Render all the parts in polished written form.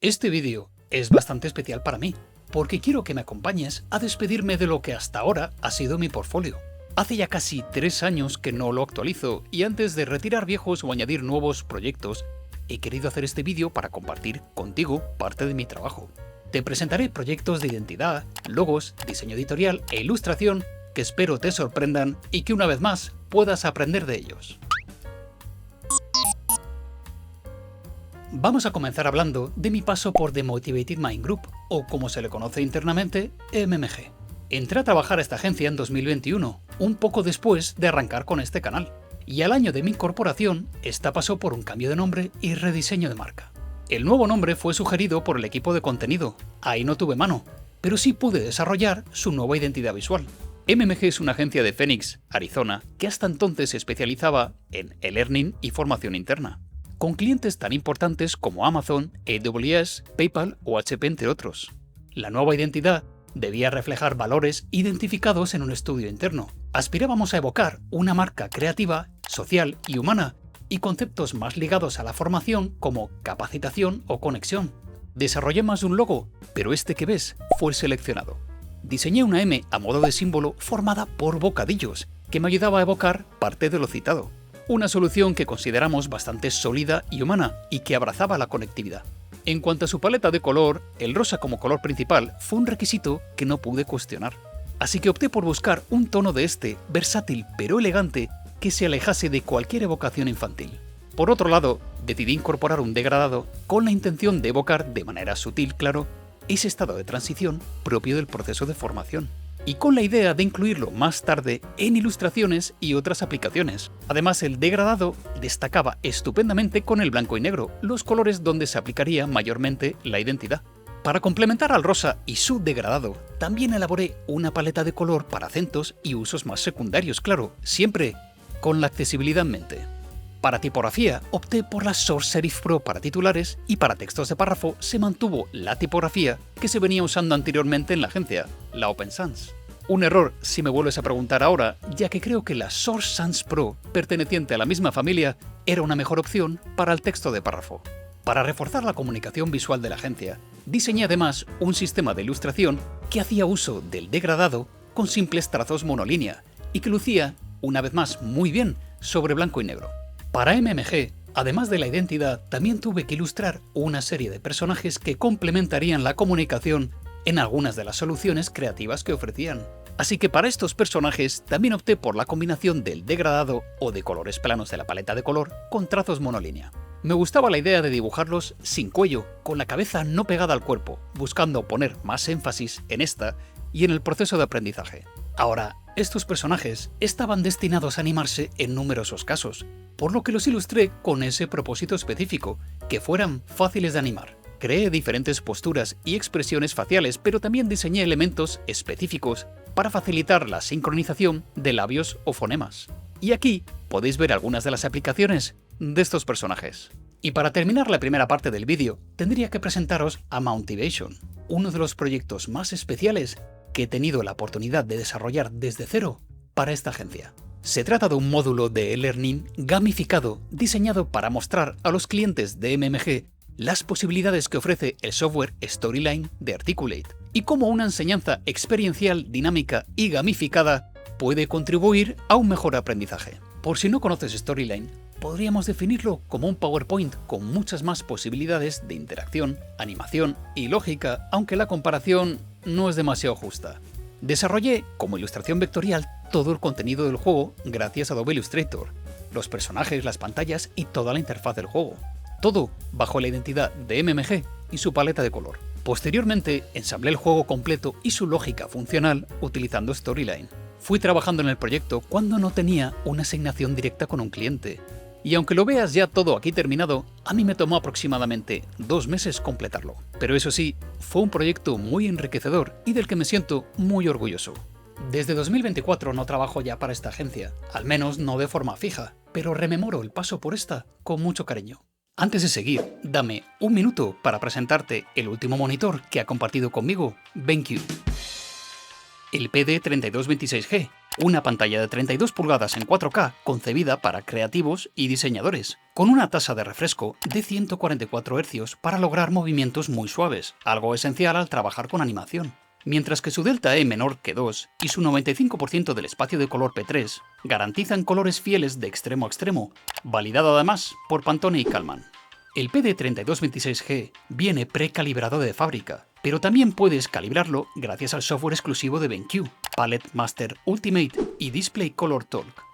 Este vídeo es bastante especial para mí, porque quiero que me acompañes a despedirme de lo que hasta ahora ha sido mi portfolio. Hace ya casi 3 años que no lo actualizo y antes de retirar viejos o añadir nuevos proyectos, he querido hacer este vídeo para compartir contigo parte de mi trabajo. Te presentaré proyectos de identidad, logos, diseño editorial e ilustración que espero te sorprendan y que una vez más puedas aprender de ellos. Vamos a comenzar hablando de mi paso por The Motivated Mind Group, o como se le conoce internamente, MMG. Entré a trabajar a esta agencia en 2021, un poco después de arrancar con este canal, y al año de mi incorporación, esta pasó por un cambio de nombre y rediseño de marca. El nuevo nombre fue sugerido por el equipo de contenido, ahí no tuve mano, pero sí pude desarrollar su nueva identidad visual. MMG es una agencia de Phoenix, Arizona, que hasta entonces se especializaba en e-learning y formación interna, con clientes tan importantes como Amazon, AWS, PayPal o HP entre otros. La nueva identidad debía reflejar valores identificados en un estudio interno. Aspirábamos a evocar una marca creativa, social y humana, y conceptos más ligados a la formación como capacitación o conexión. Desarrollé más de un logo, pero este que ves fue seleccionado. Diseñé una M a modo de símbolo formada por bocadillos, que me ayudaba a evocar parte de lo citado. Una solución que consideramos bastante sólida y humana y que abrazaba la conectividad. En cuanto a su paleta de color, el rosa como color principal fue un requisito que no pude cuestionar. Así que opté por buscar un tono de este, versátil pero elegante, que se alejase de cualquier evocación infantil. Por otro lado, decidí incorporar un degradado con la intención de evocar, de manera sutil, claro, ese estado de transición propio del proceso de formación, y con la idea de incluirlo más tarde en ilustraciones y otras aplicaciones. Además, el degradado destacaba estupendamente con el blanco y negro, los colores donde se aplicaría mayormente la identidad. Para complementar al rosa y su degradado, también elaboré una paleta de color para acentos y usos más secundarios, claro, siempre con la accesibilidad en mente. Para tipografía, opté por la Source Serif Pro para titulares y para textos de párrafo se mantuvo la tipografía que se venía usando anteriormente en la agencia, la Open Sans. Un error si me vuelves a preguntar ahora, ya que creo que la Source Sans Pro, perteneciente a la misma familia, era una mejor opción para el texto de párrafo. Para reforzar la comunicación visual de la agencia, diseñé además un sistema de ilustración que hacía uso del degradado con simples trazos monolínea y que lucía, una vez más, muy bien sobre blanco y negro. Para MMG, además de la identidad, también tuve que ilustrar una serie de personajes que complementarían la comunicación en algunas de las soluciones creativas que ofrecían. Así que para estos personajes también opté por la combinación del degradado o de colores planos de la paleta de color con trazos monolínea. Me gustaba la idea de dibujarlos sin cuello, con la cabeza no pegada al cuerpo, buscando poner más énfasis en esta y en el proceso de aprendizaje. Ahora, estos personajes estaban destinados a animarse en numerosos casos, por lo que los ilustré con ese propósito específico, que fueran fáciles de animar. Creé diferentes posturas y expresiones faciales, pero también diseñé elementos específicos para facilitar la sincronización de labios o fonemas. Y aquí podéis ver algunas de las aplicaciones de estos personajes. Y para terminar la primera parte del vídeo, tendría que presentaros a Mountivation, uno de los proyectos más especiales que he tenido la oportunidad de desarrollar desde cero para esta agencia. Se trata de un módulo de e-learning gamificado diseñado para mostrar a los clientes de MMG las posibilidades que ofrece el software Storyline de Articulate y cómo una enseñanza experiencial, dinámica y gamificada puede contribuir a un mejor aprendizaje. Por si no conoces Storyline, podríamos definirlo como un PowerPoint con muchas más posibilidades de interacción, animación y lógica, aunque la comparación no es demasiado justa. Desarrollé como ilustración vectorial todo el contenido del juego gracias a Adobe Illustrator, los personajes, las pantallas y toda la interfaz del juego. Todo bajo la identidad de MMG y su paleta de color. Posteriormente, ensamblé el juego completo y su lógica funcional utilizando Storyline. Fui trabajando en el proyecto cuando no tenía una asignación directa con un cliente. Y aunque lo veas ya todo aquí terminado, a mí me tomó aproximadamente 2 meses completarlo. Pero eso sí, fue un proyecto muy enriquecedor y del que me siento muy orgulloso. Desde 2024 no trabajo ya para esta agencia, al menos no de forma fija, pero rememoro el paso por esta con mucho cariño. Antes de seguir, dame un minuto para presentarte el último monitor que ha compartido conmigo BenQ. El PD3226G, Una pantalla de 32 pulgadas en 4K concebida para creativos y diseñadores, con una tasa de refresco de 144 Hz para lograr movimientos muy suaves, algo esencial al trabajar con animación. Mientras que su delta E menor que 2 y su 95% del espacio de color P3 garantizan colores fieles de extremo a extremo, validado además por Pantone y Calman. El PD3226G viene precalibrado de fábrica, pero también puedes calibrarlo gracias al software exclusivo de BenQ, Palette Master Ultimate y Display Color Talk.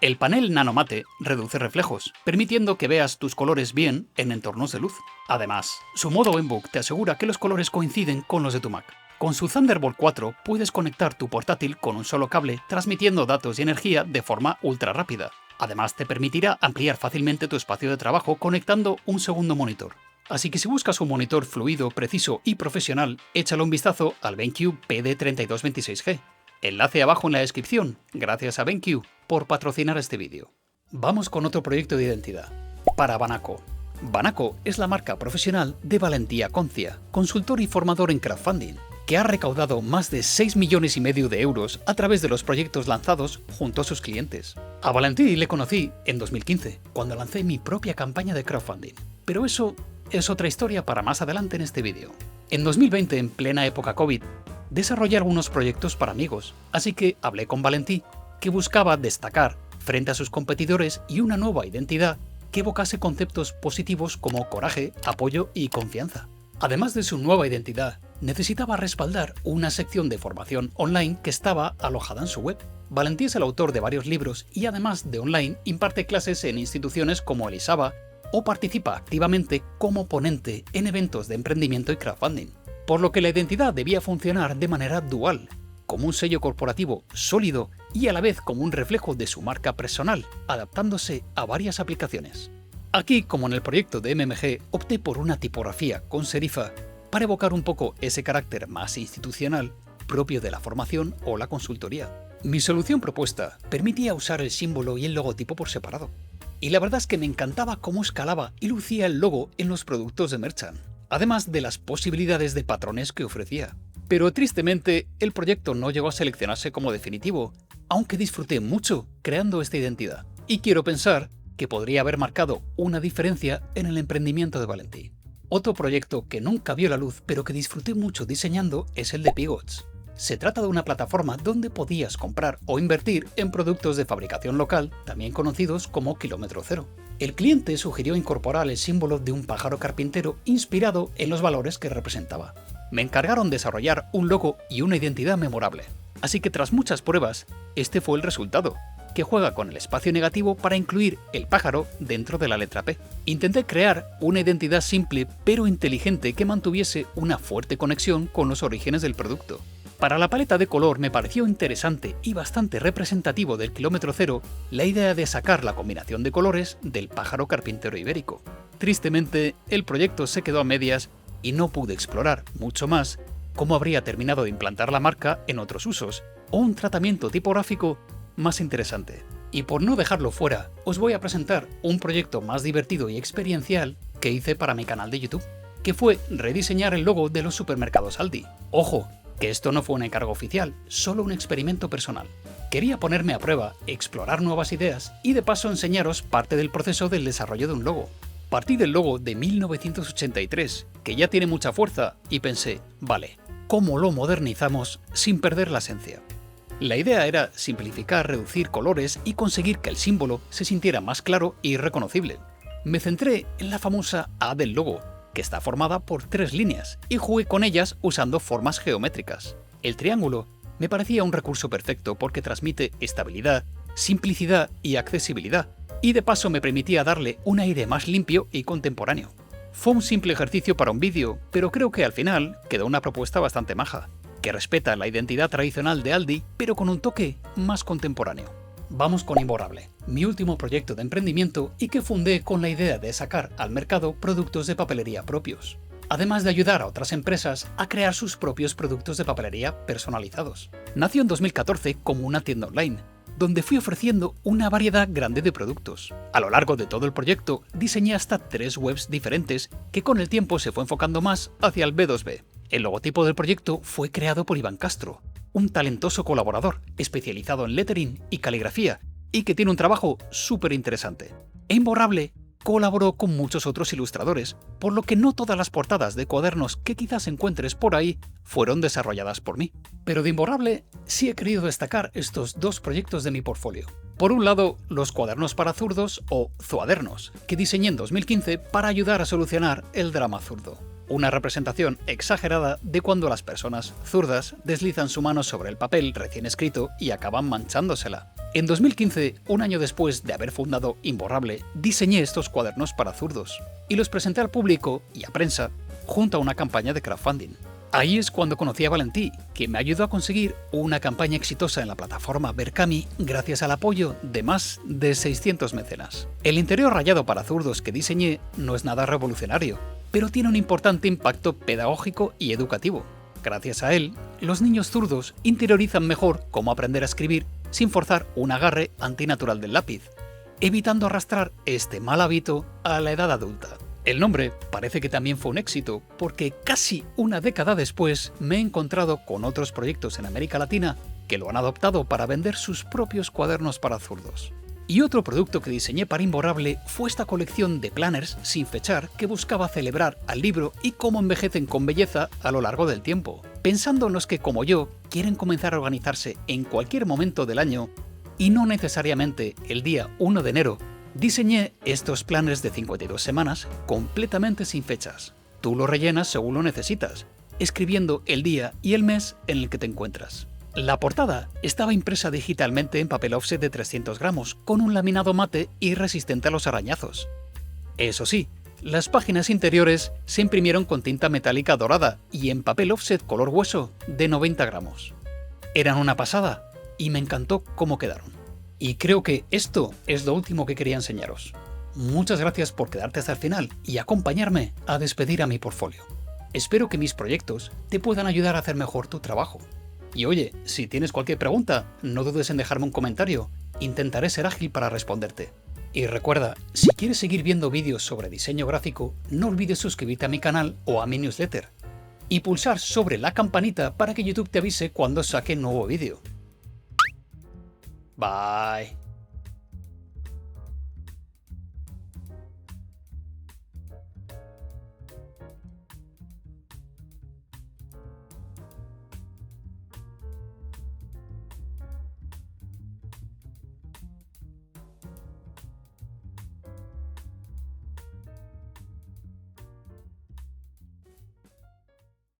El panel nanomate reduce reflejos, permitiendo que veas tus colores bien en entornos de luz. Además, su modo Embbook te asegura que los colores coinciden con los de tu Mac. Con su Thunderbolt 4 puedes conectar tu portátil con un solo cable, transmitiendo datos y energía de forma ultra rápida. Además, te permitirá ampliar fácilmente tu espacio de trabajo conectando un segundo monitor. Así que si buscas un monitor fluido, preciso y profesional, échale un vistazo al BenQ PD3226G. Enlace abajo en la descripción. Gracias a BenQ por patrocinar este vídeo. Vamos con otro proyecto de identidad. Para Banaco. Banaco es la marca profesional de Valentía Concia, consultor y formador en crowdfunding, que ha recaudado más de 6,5 millones de euros a través de los proyectos lanzados junto a sus clientes. A Valentí le conocí en 2015, cuando lancé mi propia campaña de crowdfunding. Pero eso es otra historia para más adelante en este vídeo. En 2020, en plena época COVID, desarrollé algunos proyectos para amigos, así que hablé con Valentí, que buscaba destacar frente a sus competidores y una nueva identidad que evocase conceptos positivos como coraje, apoyo y confianza. Además de su nueva identidad, necesitaba respaldar una sección de formación online que estaba alojada en su web. Valentí es el autor de varios libros y además de online imparte clases en instituciones como el ISABA o participa activamente como ponente en eventos de emprendimiento y crowdfunding. Por lo que la identidad debía funcionar de manera dual, como un sello corporativo sólido y a la vez como un reflejo de su marca personal, adaptándose a varias aplicaciones. Aquí, como en el proyecto de MMG, opté por una tipografía con serifa para evocar un poco ese carácter más institucional propio de la formación o la consultoría. Mi solución propuesta permitía usar el símbolo y el logotipo por separado. Y la verdad es que me encantaba cómo escalaba y lucía el logo en los productos de Merchant, además de las posibilidades de patrones que ofrecía. Pero tristemente, el proyecto no llegó a seleccionarse como definitivo, aunque disfruté mucho creando esta identidad. Y quiero pensar que podría haber marcado una diferencia en el emprendimiento de Valentí. Otro proyecto que nunca vio la luz pero que disfruté mucho diseñando es el de Pigots. Se trata de una plataforma donde podías comprar o invertir en productos de fabricación local, también conocidos como kilómetro cero. El cliente sugirió incorporar el símbolo de un pájaro carpintero inspirado en los valores que representaba. Me encargaron desarrollar un logo y una identidad memorable. Así que tras muchas pruebas, este fue el resultado, que juega con el espacio negativo para incluir el pájaro dentro de la letra P. Intenté crear una identidad simple pero inteligente que mantuviese una fuerte conexión con los orígenes del producto. Para la paleta de color me pareció interesante y bastante representativo del kilómetro cero la idea de sacar la combinación de colores del pájaro carpintero ibérico. Tristemente, el proyecto se quedó a medias y no pude explorar mucho más cómo habría terminado de implantar la marca en otros usos o un tratamiento tipográfico más interesante. Y por no dejarlo fuera, os voy a presentar un proyecto más divertido y experiencial que hice para mi canal de YouTube, que fue rediseñar el logo de los supermercados Aldi. Ojo, que esto no fue un encargo oficial, solo un experimento personal. Quería ponerme a prueba, explorar nuevas ideas y de paso enseñaros parte del proceso del desarrollo de un logo. Partí del logo de 1983, que ya tiene mucha fuerza, y pensé, vale, ¿cómo lo modernizamos sin perder la esencia? La idea era simplificar, reducir colores y conseguir que el símbolo se sintiera más claro y reconocible. Me centré en la famosa A del logo, que está formada por 3 líneas, y jugué con ellas usando formas geométricas. El triángulo me parecía un recurso perfecto porque transmite estabilidad, simplicidad y accesibilidad, y de paso me permitía darle un aire más limpio y contemporáneo. Fue un simple ejercicio para un vídeo, pero creo que al final quedó una propuesta bastante maja, que respeta la identidad tradicional de Aldi, pero con un toque más contemporáneo. Vamos con Imborrable, mi último proyecto de emprendimiento y que fundé con la idea de sacar al mercado productos de papelería propios, además de ayudar a otras empresas a crear sus propios productos de papelería personalizados. Nació en 2014 como una tienda online, donde fui ofreciendo una variedad grande de productos. A lo largo de todo el proyecto diseñé hasta 3 webs diferentes que con el tiempo se fue enfocando más hacia el B2B. El logotipo del proyecto fue creado por Iván Castro, un talentoso colaborador especializado en lettering y caligrafía y que tiene un trabajo súper interesante. E Imborrable colaboró con muchos otros ilustradores, por lo que no todas las portadas de cuadernos que quizás encuentres por ahí fueron desarrolladas por mí. Pero de Imborrable sí he querido destacar estos dos proyectos de mi portfolio. Por un lado, los cuadernos para zurdos o Zuadernos, que diseñé en 2015 para ayudar a solucionar el drama zurdo. Una representación exagerada de cuando las personas zurdas deslizan su mano sobre el papel recién escrito y acaban manchándosela. En 2015, un año después de haber fundado Imborrable, diseñé estos cuadernos para zurdos y los presenté al público y a prensa junto a una campaña de crowdfunding. Ahí es cuando conocí a Valentí, que me ayudó a conseguir una campaña exitosa en la plataforma Berkami gracias al apoyo de más de 600 mecenas. El interior rayado para zurdos que diseñé no es nada revolucionario, pero tiene un importante impacto pedagógico y educativo. Gracias a él, los niños zurdos interiorizan mejor cómo aprender a escribir sin forzar un agarre antinatural del lápiz, evitando arrastrar este mal hábito a la edad adulta. El nombre parece que también fue un éxito, porque casi una década después me he encontrado con otros proyectos en América Latina que lo han adoptado para vender sus propios cuadernos para zurdos. Y otro producto que diseñé para Imborrable fue esta colección de planners sin fechar que buscaba celebrar al libro y cómo envejecen con belleza a lo largo del tiempo, pensando en los que, como yo, quieren comenzar a organizarse en cualquier momento del año y no necesariamente el día 1 de enero. Diseñé estos planners de 52 semanas completamente sin fechas. Tú lo rellenas según lo necesitas, escribiendo el día y el mes en el que te encuentras. La portada estaba impresa digitalmente en papel offset de 300 gramos, con un laminado mate y resistente a los arañazos. Eso sí, las páginas interiores se imprimieron con tinta metálica dorada y en papel offset color hueso de 90 gramos. Eran una pasada y me encantó cómo quedaron. Y creo que esto es lo último que quería enseñaros. Muchas gracias por quedarte hasta el final y acompañarme a despedir a mi portfolio. Espero que mis proyectos te puedan ayudar a hacer mejor tu trabajo. Y oye, si tienes cualquier pregunta, no dudes en dejarme un comentario. Intentaré ser ágil para responderte. Y recuerda, si quieres seguir viendo vídeos sobre diseño gráfico, no olvides suscribirte a mi canal o a mi newsletter. Y pulsar sobre la campanita para que YouTube te avise cuando saque nuevo vídeo. Bye.